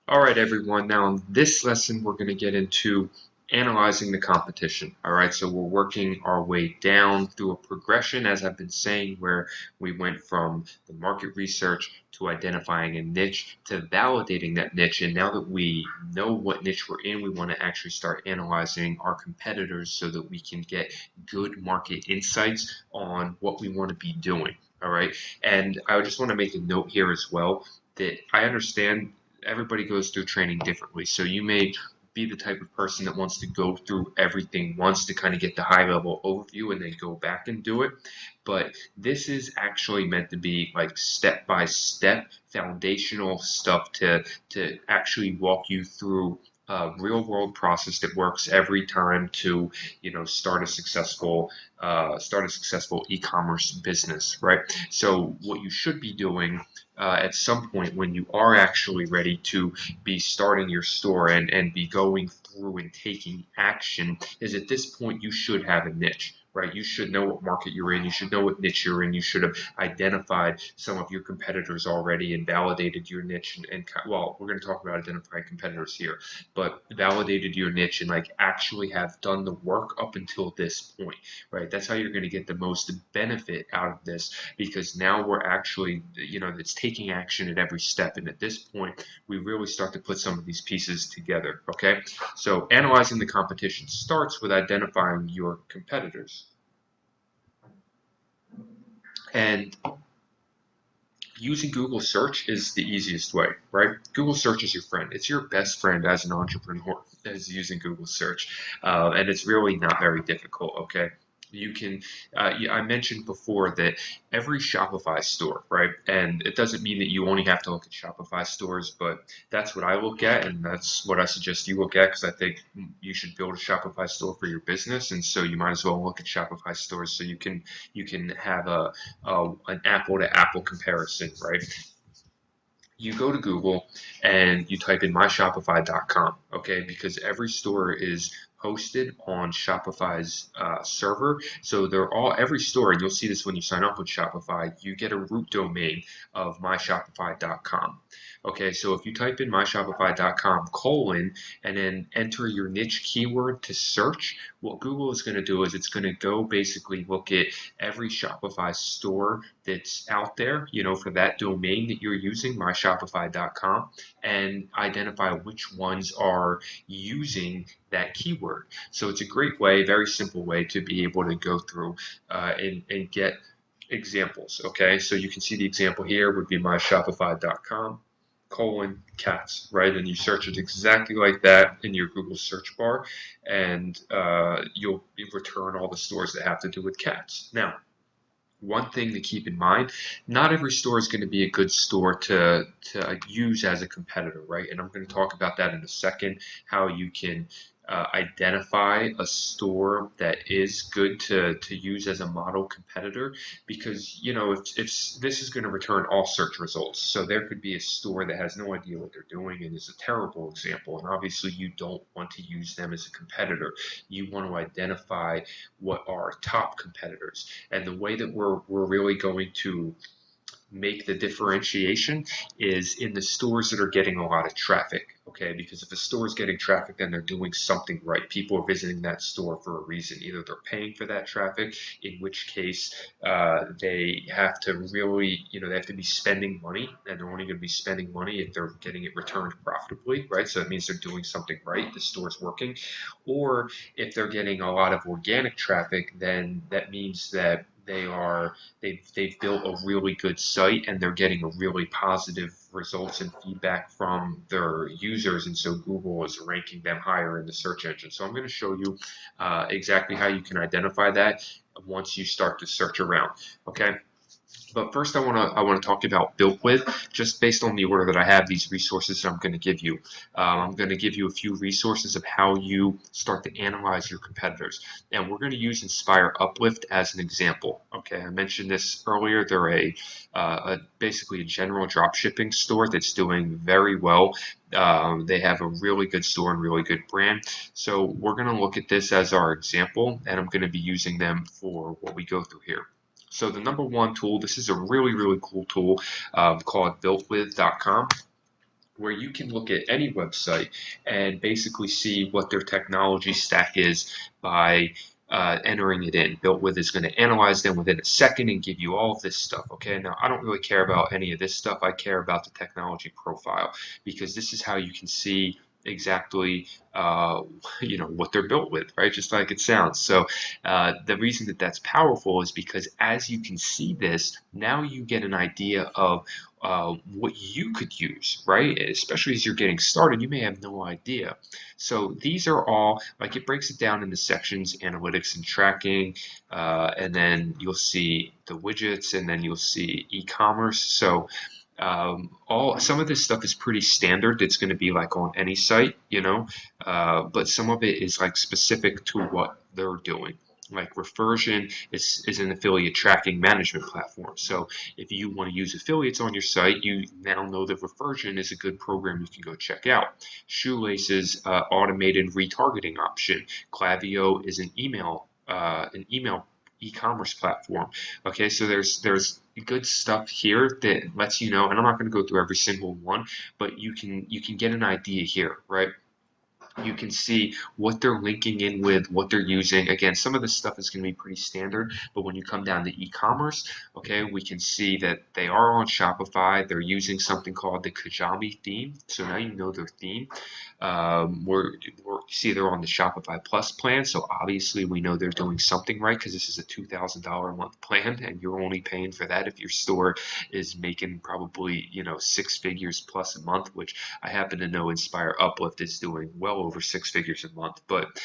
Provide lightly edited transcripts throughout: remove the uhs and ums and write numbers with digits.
All right, everyone. Now, in this lesson, we're going to get into analyzing the competition. All right, so we're working our way down through a progression, as I've been saying, where we went from the market research to identifying a niche to validating that niche. And now that we know what niche we're in, we want to actually start analyzing our competitors so that we can get good market insights on what we want to be doing. All right, and I just want to make a note here as well that I understand everybody goes through training differently. So you may be the type of person that wants to go through everything once to kind of get the high level overview and then go back and do it. But this is actually meant to be like step by step foundational stuff to actually walk you through a real world process that works every time to start a successful e-commerce business, right? So what you should be doing at some point when you are actually ready to be starting your store and be going through and taking action is at this point you should have a niche. Right, you should know what market you're in. You should know what niche you're in. You should have identified some of your competitors already and validated your niche. And well, we're going to talk about identifying competitors here, but validated your niche and like actually have done the work up until this point. Right, that's how you're going to get the most benefit out of this because now we're actually, it's taking action at every step. And at this point, we really start to put some of these pieces together. Okay, so analyzing the competition starts with identifying your competitors. And using Google search is the easiest way, right? Google search is your friend. It's your best friend as an entrepreneur is using Google search. And it's really not very difficult, okay? You can, I mentioned before that every Shopify store, right? And it doesn't mean that you only have to look at Shopify stores, but that's what I look at, and that's what I suggest you look at because I think you should build a Shopify store for your business, and so you might as well look at Shopify stores so you can have an apple to apple comparison, right? You go to Google and you type in myshopify.com, okay? Because every store is hosted on Shopify's server. So every store, and you'll see this when you sign up with Shopify, you get a root domain of myshopify.com. Okay, so if you type in myshopify.com : and then enter your niche keyword to search, what Google is going to do is it's going to go basically look at every Shopify store that's out there, for that domain that you're using, myshopify.com, and identify which ones are using that keyword. So it's a great way, very simple way to be able to go through and get examples. Okay, so you can see the example here would be myshopify.com : cats, right? And you search it exactly like that in your Google search bar, and you'll return all the stores that have to do with cats. Now, one thing to keep in mind, not every store is going to be a good store to use as a competitor, right? And I'm going to talk about that in a second, how you can identify a store that is good to use as a model competitor, because if this is going to return all search results, so there could be a store that has no idea what they're doing and is a terrible example, and obviously you don't want to use them as a competitor. You want to identify what are top competitors, and the way that we're really going to make the differentiation is in the stores that are getting a lot of traffic, okay? Because if a store is getting traffic, then they're doing something right. People are visiting that store for a reason. Either they're paying for that traffic, in which case they have to really, they have to be spending money, and they're only going to be spending money if they're getting it returned profitably, right? So that means they're doing something right. The store's working. Or if they're getting a lot of organic traffic, then that means that they've built a really good site and they're getting a really positive results and feedback from their users, and so Google is ranking them higher in the search engine. So I'm going to show you exactly how you can identify that once you start to search around. Okay. But first, I want to talk about Built With, just based on the order that I have these resources that I'm going to give you. I'm going to give you a few resources of how you start to analyze your competitors, and we're going to use Inspire Uplift as an example. Okay, I mentioned this earlier. They're basically a general dropshipping store that's doing very well. They have a really good store and really good brand. So we're going to look at this as our example, and I'm going to be using them for what we go through here. So the number one tool, this is a really, really cool tool called builtwith.com. where you can look at any website and basically see what their technology stack is by entering it in. Built With is going to analyze them within a second and give you all of this stuff. Okay, now I don't really care about any of this stuff. I care about the technology profile, because this is how you can see exactly what they're built with, right? Just like it sounds. So the reason that that's powerful is because as you can see this, now you get an idea of what you could use, right? Especially as you're getting started, you may have no idea. So these are all, like, it breaks it down into sections: analytics and tracking, and then you'll see the widgets, and then you'll see e-commerce. So all some of this stuff is pretty standard. It's going to be like on any site, but some of it is like specific to what they're doing. Like Reversion is an affiliate tracking management platform. So if you want to use affiliates on your site, you now know that Reversion is a good program you can go check out. Shoelace's automated retargeting option. Klaviyo is an email e-commerce platform. Okay, so there's good stuff here that lets you know, and I'm not going to go through every single one, but you can get an idea here, right? You can see what they're linking in with, what they're using. Again, some of this stuff is going to be pretty standard, but when you come down to e-commerce, okay, we can see that they are on Shopify. They're using something called the Kajami theme. So now you know their theme. See they're on the Shopify Plus plan, so obviously we know they're doing something right, because this is a $2,000 a month plan, and you're only paying for that if your store is making probably 6 figures plus a month, which I happen to know Inspire Uplift is doing well over 6 figures a month. But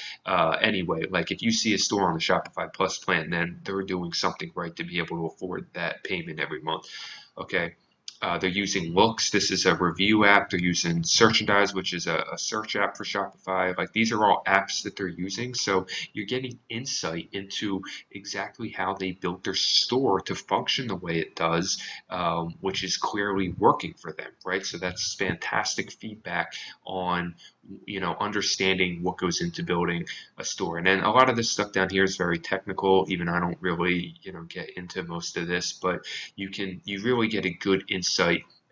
anyway, like, if you see a store on the Shopify Plus plan, then they're doing something right to be able to afford that payment every month. Okay. They're using Looks. This is a review app. They're using Searchandize, which is a search app for Shopify. Like, these are all apps that they're using. So you're getting insight into exactly how they built their store to function the way it does, which is clearly working for them, right? So that's fantastic feedback on understanding what goes into building a store. And then a lot of this stuff down here is very technical. Even I don't really get into most of this, but you really get a good insight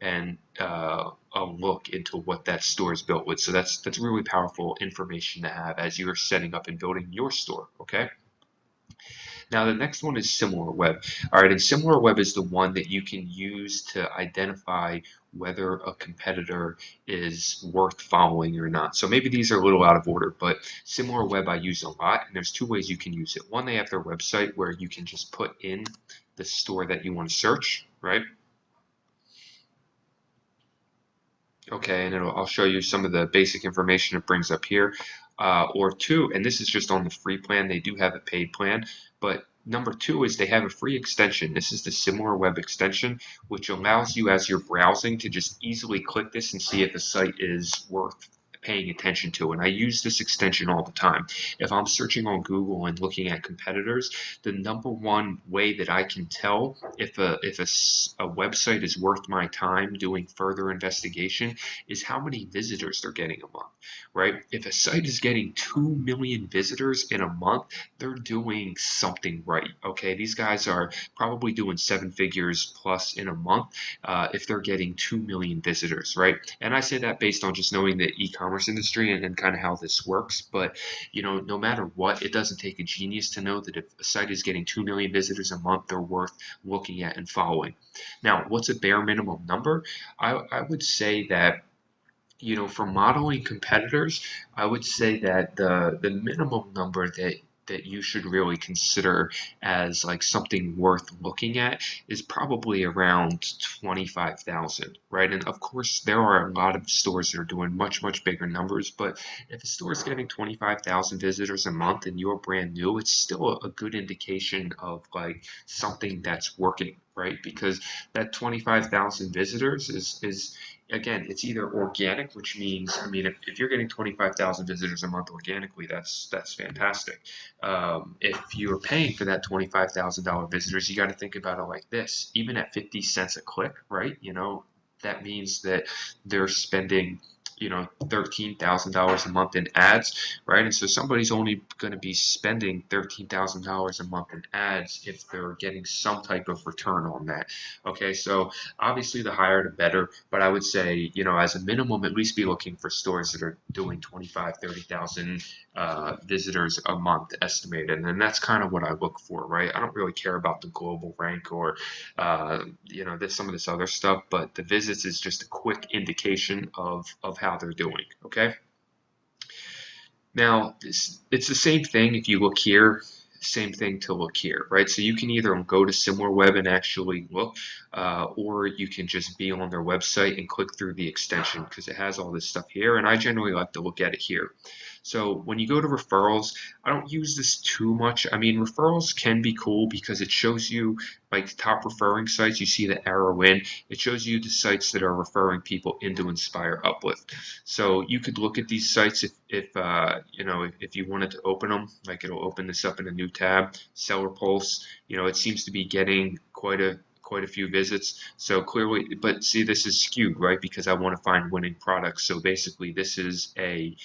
and a look into what that store is built with. So that's really powerful information to have as you're setting up and building your store. Okay. Now the next one is SimilarWeb. All right, and SimilarWeb is the one that you can use to identify whether a competitor is worth following or not. So maybe these are a little out of order, but SimilarWeb I use a lot, and there's two ways you can use it. One, they have their website where you can just put in the store that you want to search, right? Okay, and I'll show you some of the basic information it brings up here. Or two, and this is just on the free plan. They do have a paid plan, but number two is they have a free extension. This is the SimilarWeb extension, which allows you, as you're browsing, to just easily click this and see if a site is worth paying attention to. And I use this extension all the time. If I'm searching on Google and looking at competitors, the number one way that I can tell if a website is worth my time doing further investigation is how many visitors they're getting a month, right? If a site is getting 2 million visitors in a month, they're doing something right. Okay, these guys are probably doing 7 figures plus in a month if they're getting 2 million visitors, right? And I say that based on just knowing the e-commerce industry and kind of how this works. But no matter what, it doesn't take a genius to know that if a site is getting 2 million visitors a month, they're worth looking at and following. Now, what's a bare minimum number? I would say that for modeling competitors, I would say that the minimum number that you should really consider as like something worth looking at is probably around 25,000, right? And of course, there are a lot of stores that are doing much bigger numbers, but if a store is getting 25,000 visitors a month and you're brand new, it's still a good indication of like something that's working, right? Because that 25,000 visitors is again, it's either organic, which means, I mean, if you're getting 25,000 visitors a month organically, that's fantastic. If you're paying for that $25,000 visitors, you got to think about it like this. Even at 50 cents a click, right? That means that they're spending $13,000 a month in ads, right? And so somebody's only going to be spending $13,000 a month in ads if they're getting some type of return on that. Okay, so obviously the higher the better, but I would say, as a minimum, at least be looking for stores that are doing 25, 30,000 visitors a month estimated. And that's kind of what I look for, right? I don't really care about the global rank or, some of this other stuff, but the visits is just a quick indication of how they're doing, okay? Now, it's the same thing if you look here, same thing to look here, right? So you can either go to SimilarWeb and actually look, or you can just be on their website and click through the extension because it has all this stuff here, and I generally like to look at it here. So when you go to referrals, I don't use this too much. I mean, referrals can be cool because it shows you like the top referring sites. You see the arrow in. It shows you the sites that are referring people into Inspire Uplift. So you could look at these sites if you wanted to open them. Like it'll open this up in a new tab. Seller Pulse. It seems to be getting quite a few visits. So clearly, but see, this is skewed, right? Because I want to find winning products. So basically, this is a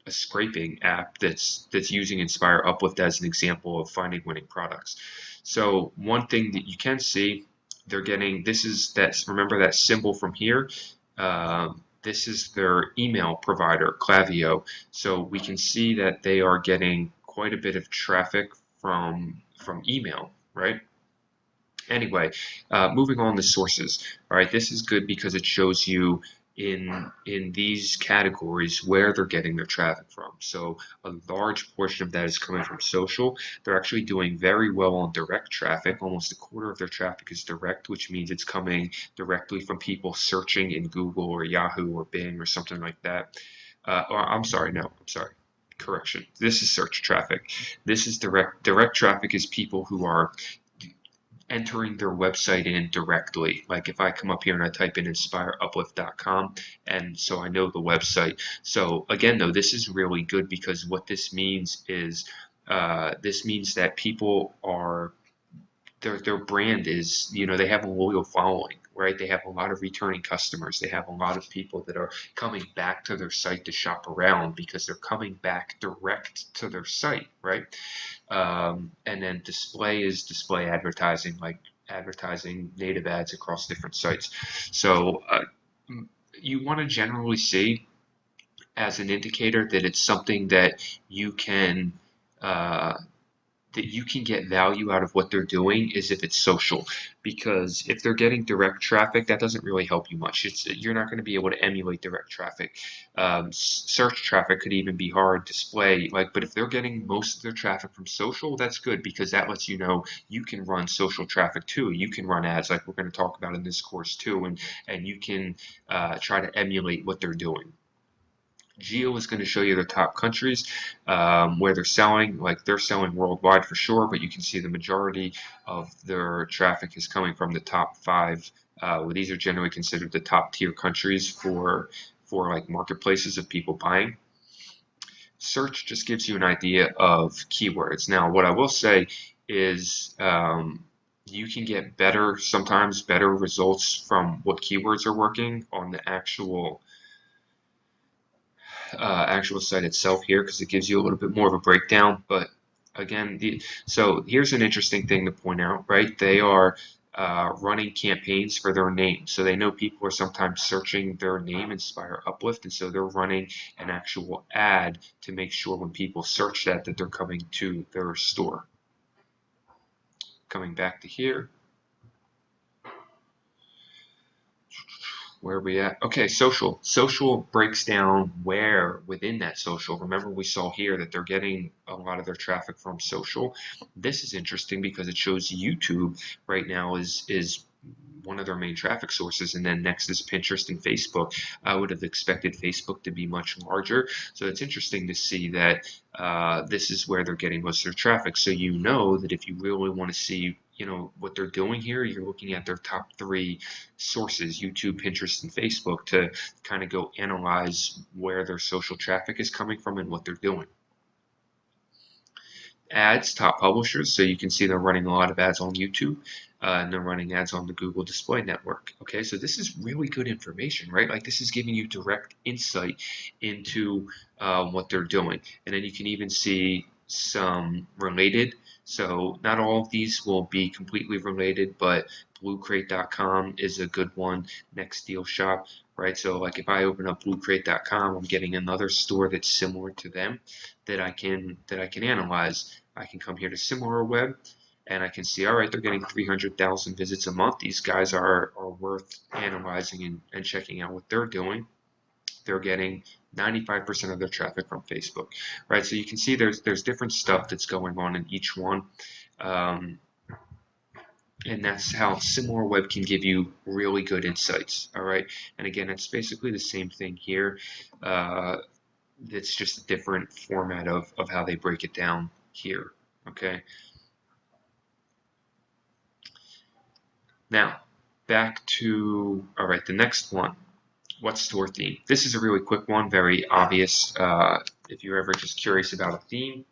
scraping app that's using Inspire Uplift as an example of finding winning products. So one thing that you can see, they're getting, remember that symbol from here? This is their email provider, Klaviyo. So we can see that they are getting quite a bit of traffic from email, right? Anyway, moving on to sources. All right, this is good because it shows you in these categories where they're getting their traffic from. So a large portion of that is coming from social. They're actually doing very well on direct traffic. Almost a quarter of their traffic is direct, which means it's coming directly from people searching in Google or Yahoo or Bing or something like that. Correction. This is search traffic. This is direct. Direct traffic is people who are entering their website in directly. Like if I come up here and I type in inspireuplift.com, and so I know the website. So again, though, this is really good because what this means is this means that people are their brand is, they have a loyal following, right? They have a lot of returning customers. They have a lot of people that are coming back to their site to shop around because they're coming back direct to their site, right? And then display is display advertising, like advertising native ads across different sites. So you want to generally see as an indicator that it's something that you can get value out of what they're doing is if it's social, because if they're getting direct traffic, that doesn't really help you much. You're not going to be able to emulate direct traffic. Search traffic could even be hard. Display, but if they're getting most of their traffic from social, that's good because that lets you know you can run social traffic too. You can run ads like we're going to talk about in this course too, and you can try to emulate what they're doing. Geo is going to show you the top countries where they're selling. Like they're selling worldwide for sure, but you can see the majority of their traffic is coming from the top 5. These are generally considered the top tier countries for like marketplaces of people buying. Search just gives you an idea of keywords. Now, what I will say is you can get sometimes better results from what keywords are working on the actual site itself here because it gives you a little bit more of a breakdown. But again, so here's an interesting thing to point out, right? They are running campaigns for their name. So they know people are sometimes searching their name, Inspire Uplift, and so they're running an actual ad to make sure when people search that they're coming to their store. Coming back to here. Where are we at? Okay, social. Social breaks down where within that social. Remember we saw here that they're getting a lot of their traffic from social. This is interesting because it shows YouTube right now is one of their main traffic sources, and then next is Pinterest and Facebook. I would have expected Facebook to be much larger, so it's interesting to see that this is where they're getting most of their traffic. So you know that if you really want to see what they're doing here, you're looking at their top 3 sources, YouTube, Pinterest, and Facebook, to kind of go analyze where their social traffic is coming from and what they're doing. Ads, top publishers, so you can see they're running a lot of ads on YouTube. and they're running ads on the Google Display Network. Okay, so this is really good information, right? Like this is giving you direct insight into what they're doing. And then you can even see some related. So not all of these will be completely related, but bluecrate.com is a good one. Next Deal Shop, right? So like if I open up bluecrate.com, I'm getting another store that's similar to them that I can analyze. I can come here to SimilarWeb and I can see, all right, they're getting 300,000 visits a month. These guys are worth analyzing and checking out what they're doing. They're getting 95% of their traffic from Facebook, right? So you can see there's different stuff that's going on in each one. And that's how SimilarWeb can give you really good insights, all right? And again, it's basically the same thing here. It's just a different format of how they break it down here, okay? Now, back to, all right, the next one. What store theme? This is a really quick one, very obvious. If you're ever just curious about a theme,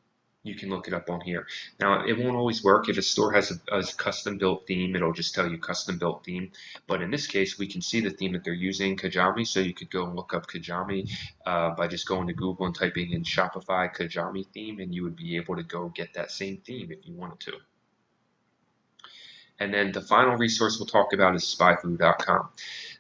you can look it up on here. Now, it won't always work. If a store has a custom built theme, it'll just tell you custom built theme. But in this case, we can see the theme that they're using, Kajami. So you could go and look up Kajami by just going to Google and typing in Shopify Kajami theme, and you would be able to go get that same theme if you wanted to. And then the final resource we'll talk about is spyfu.com.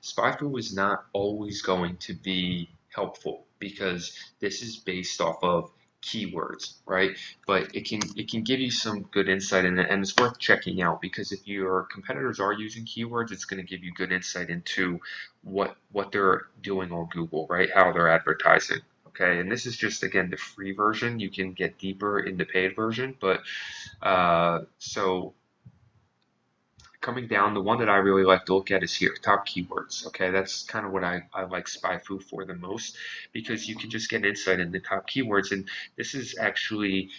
Spyfu is not always going to be helpful because this is based off of keywords, right? But it can give you some good insight in it, and it's worth checking out because if your competitors are using keywords, it's going to give you good insight into what they're doing on Google, right? How they're advertising. Okay, and this is just again the free version. You can get deeper in the paid version, but so coming down, the one that I really like to look at is here, top keywords. Okay, that's kind of what I like SpyFu for the most because you can just get insight into top keywords, and this is actually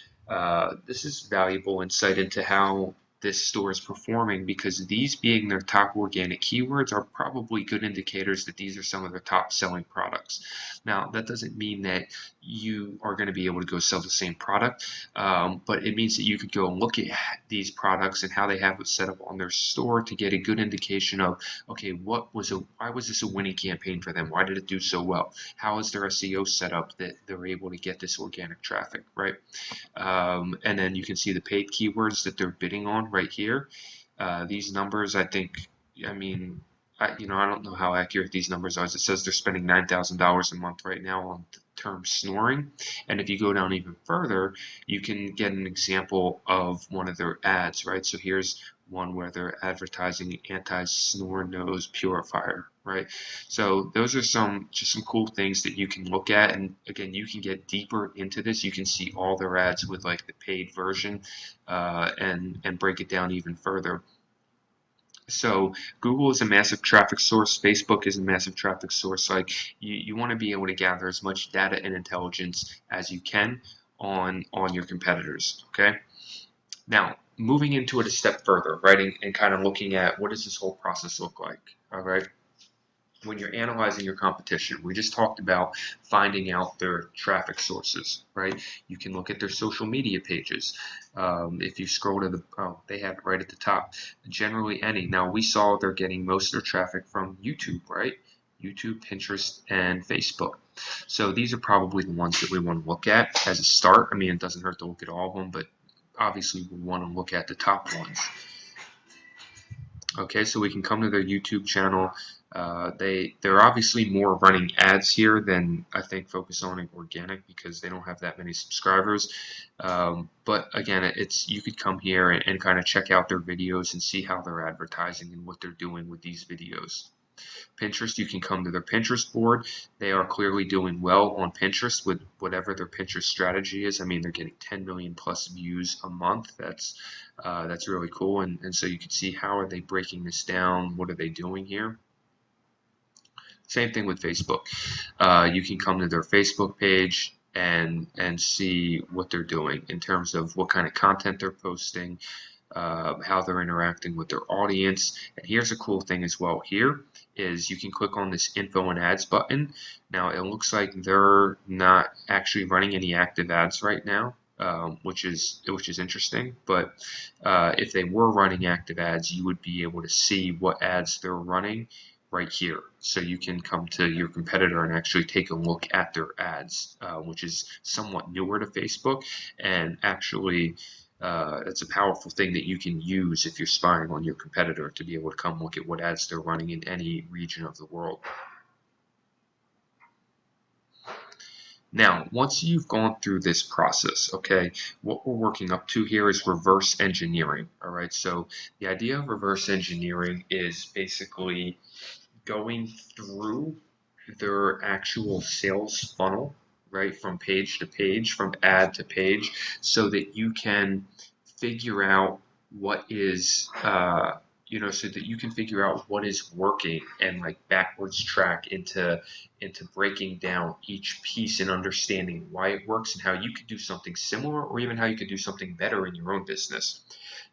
this is valuable insight into how this store is performing because these being their top organic keywords are probably good indicators that these are some of their top selling products. Now, that doesn't mean that you are going to be able to go sell the same product, but it means that you could go and look at these products and how they have it set up on their store to get a good indication of, okay, why was this a winning campaign for them? Why did it do so well? How is their SEO set up that they're able to get this organic traffic, right? And then you can see the paid keywords that they're bidding on right here. These numbers, I mean, I don't know how accurate these numbers are. It says they're spending $9,000 a month right now on the term snoring. And if you go down even further, you can get an example of one of their ads, right? So here's one where they're advertising anti-snore nose purifier, right? So those are just some cool things that you can look at. And again, you can get deeper into this. You can see all their ads with like the paid version and break it down even further. So Google is a massive traffic source. Facebook is a massive traffic source. Like you want to be able to gather as much data and intelligence as you can on your competitors. Okay. Now moving into it a step further, right, and kind of looking at what does this whole process look like. All right. When you're analyzing your competition, we just talked about finding out their traffic sources, right? You can look at their social media pages. If you scroll to they have it right at the top. Generally any. Now we saw they're getting most of their traffic from YouTube, right? YouTube, Pinterest, and Facebook. So these are probably the ones that we want to look at as a start. I mean, it doesn't hurt to look at all of them, but obviously we want to look at the top ones. Okay, so we can come to their YouTube channel. They're obviously more running ads here than I think focus on organic because they don't have that many subscribers. But again, you could come here and kind of check out their videos and see how they're advertising and what they're doing with these videos. Pinterest, you can come to their Pinterest board. They are clearly doing well on Pinterest with whatever their Pinterest strategy is. I mean, they're getting 10 million plus views a month. That's really cool. And so you can see how are they breaking this down? What are they doing here? Same thing with Facebook. You can come to their Facebook page and see what they're doing in terms of what kind of content they're posting, how they're interacting with their audience. And here's a cool thing as well. Here is you can click on this info and ads button. Now it looks like they're not actually running any active ads right now. which is interesting. But if they were running active ads, you would be able to see what ads they're running right here. So you can come to your competitor and actually take a look at their ads, which is somewhat newer to Facebook, and actually it's a powerful thing that you can use if you're spying on your competitor to be able to come look at what ads they're running in any region of the world. Now, once you've gone through this process, okay, what we're working up to here is reverse engineering. All right, so the idea of reverse engineering is basically going through their actual sales funnel, right, from page to page, from ad to page, so that you can figure out what is so that you can figure out what is working and like backwards track into breaking down each piece and understanding why it works and how you could do something similar or even how you could do something better in your own business.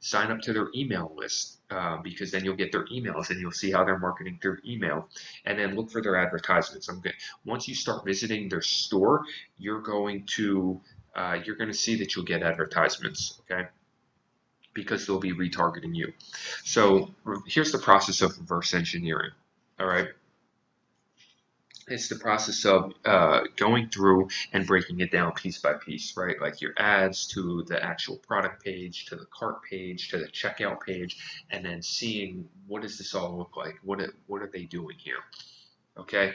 Sign up to their email list, because then you'll get their emails and you'll see how they're marketing through email, and then look for their advertisements. Once you start visiting their store, you're going to see that you'll get advertisements, okay? Because they'll be retargeting you. So here's the process of reverse engineering. All right. It's the process of going through and breaking it down piece by piece, right? Like your ads to the actual product page, to the cart page, to the checkout page, and then seeing what does this all look like? What are they doing here? Okay.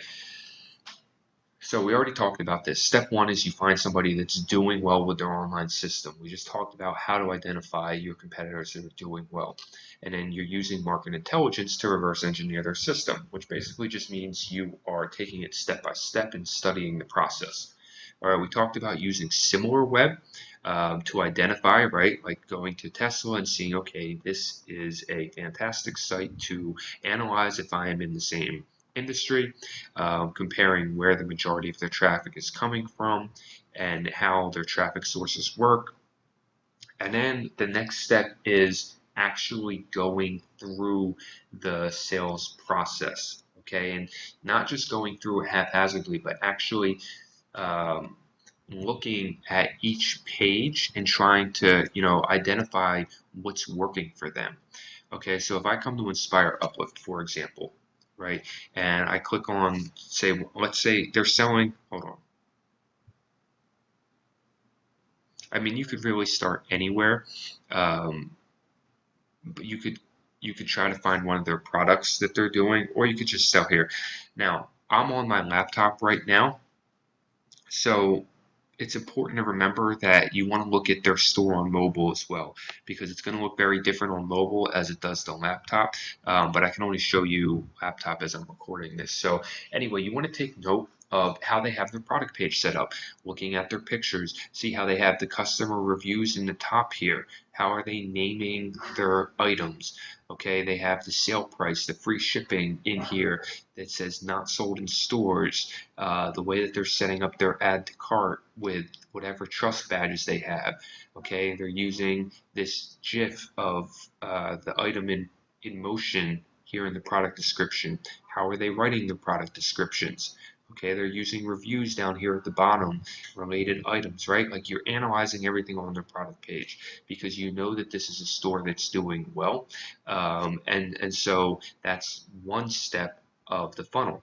So we already talked about this. Step one is you find somebody that's doing well with their online system. We just talked about how to identify your competitors that are doing well. And then you're using market intelligence to reverse engineer their system, which basically just means you are taking it step by step and studying the process. All right, we talked about using SimilarWeb to identify, right? Like going to Tesla and seeing, okay, this is a fantastic site to analyze if I am in the same industry, comparing where the majority of their traffic is coming from and how their traffic sources work. And then the next step is actually going through the sales process, okay? And not just going through it haphazardly, but actually um, looking at each page and trying to, identify what's working for them. Okay, so if I come to Inspire Uplift, for example, right, and I click on, let's say they're selling, hold on. I mean, you could really start anywhere, but you could try to find one of their products that they're doing, or you could just sell here. Now, I'm on my laptop right now, so it's important to remember that you want to look at their store on mobile as well, because it's going to look very different on mobile as it does the laptop. But I can only show you laptop as I'm recording this. So anyway, you want to take note of how they have their product page set up, looking at their pictures, see how they have the customer reviews in the top here. How are they naming their items? Okay, they have the sale price, the free shipping in here that says not sold in stores, the way that they're setting up their add to cart with whatever trust badges they have. Okay, they're using this GIF of the item in motion here in the product description. How are they writing the product descriptions? Okay, they're using reviews down here at the bottom, related items, right? Like you're analyzing everything on their product page because you know that this is a store that's doing well. And so that's one step of the funnel.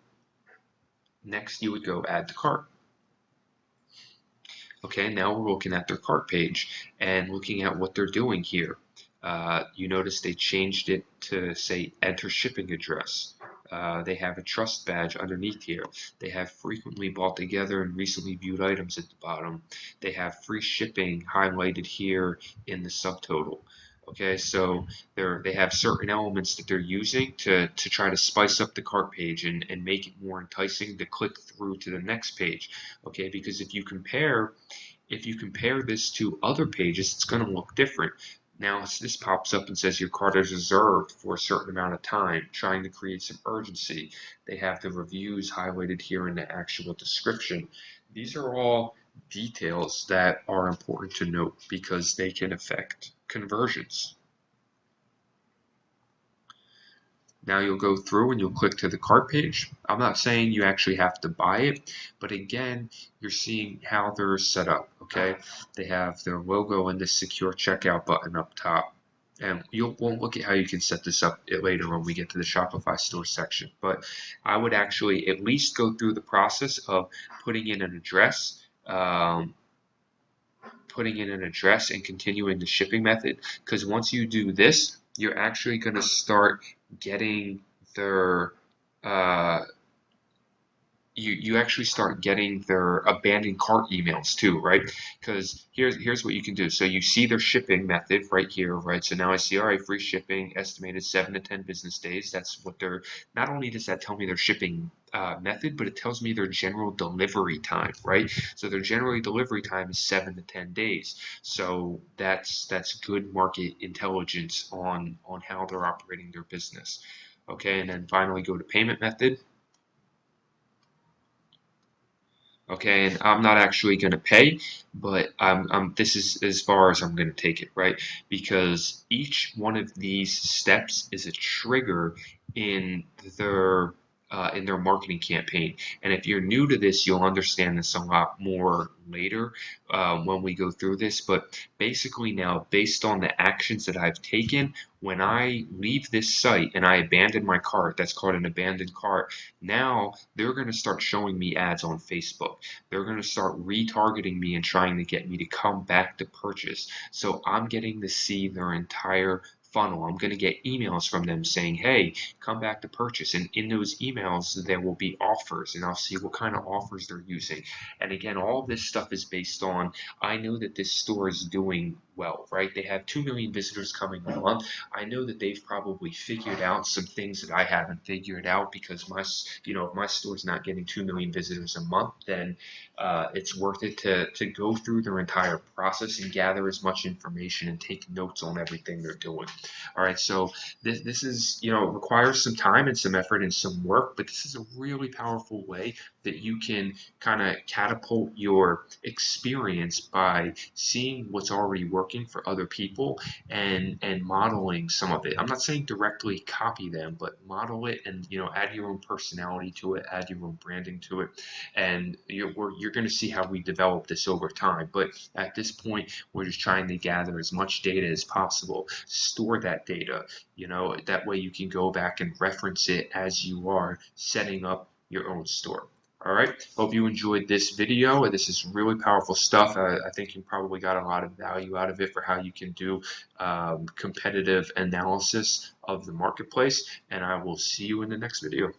Next, you would go add to cart. Okay, now we're looking at their cart page and looking at what they're doing here. You notice they changed it to say enter shipping address. They have a trust badge underneath here. They have frequently bought together and recently viewed items at the bottom. They have free shipping highlighted here in the subtotal. Okay, so they have certain elements that they're using to try to spice up the cart page and make it more enticing to click through to the next page. Okay, because if you compare this to other pages, it's going to look different. Now this pops up and says your cart is reserved for a certain amount of time, trying to create some urgency. They have the reviews highlighted here in the actual description. These are all details that are important to note because they can affect conversions. Now you'll go through and you'll click to the cart page. I'm not saying you actually have to buy it, but again, you're seeing how they're set up, okay? They have their logo and the secure checkout button up top. And we'll look at how you can set this up later when we get to the Shopify store section. But I would actually at least go through the process of putting in an address, and continuing the shipping method. Because once you do this, you're actually going to start getting their uh, you actually start getting their abandoned cart emails too, right? Because here's what you can do. So you see their shipping method right here, right? So now I see, all right, free shipping, estimated 7 to 10 business days. That's what they're. Not only does that tell me their shipping method, but it tells me their general delivery time, right? So their general delivery time is 7 to 10 days. So that's good market intelligence on how they're operating their business. Okay, and then finally go to payment method. Okay, and I'm not actually going to pay, but this is as far as I'm going to take it, right? Because each one of these steps is a trigger in their in their marketing campaign. And if you're new to this, you'll understand this a lot more later when we go through this. But basically now, based on the actions that I've taken, when I leave this site and I abandon my cart, that's called an abandoned cart, now they're going to start showing me ads on Facebook. They're going to start retargeting me and trying to get me to come back to purchase. So I'm getting to see their entire funnel. I'm going to get emails from them saying, hey, come back to purchase. And in those emails, there will be offers, and I'll see what kind of offers they're using. And again, all of this stuff is based on, I know that this store is doing well, right? They have 2 million visitors coming a month. I know that they've probably figured out some things that I haven't figured out, because if my store's not getting 2 million visitors a month, then it's worth it to go through their entire process and gather as much information and take notes on everything they're doing. All right, so this is, requires some time and some effort and some work, but this is a really powerful way that you can kind of catapult your experience by seeing what's already working for other people and modeling some of it. I'm not saying directly copy them, but model it and add your own personality to it, add your own branding to it, and you're going to see how we develop this over time. But at this point, we're just trying to gather as much data as possible, store that data, that way you can go back and reference it as you are setting up your own store. All right, hope you enjoyed this video. This is really powerful stuff. I think you probably got a lot of value out of it for how you can do competitive analysis of the marketplace, and I will see you in the next video.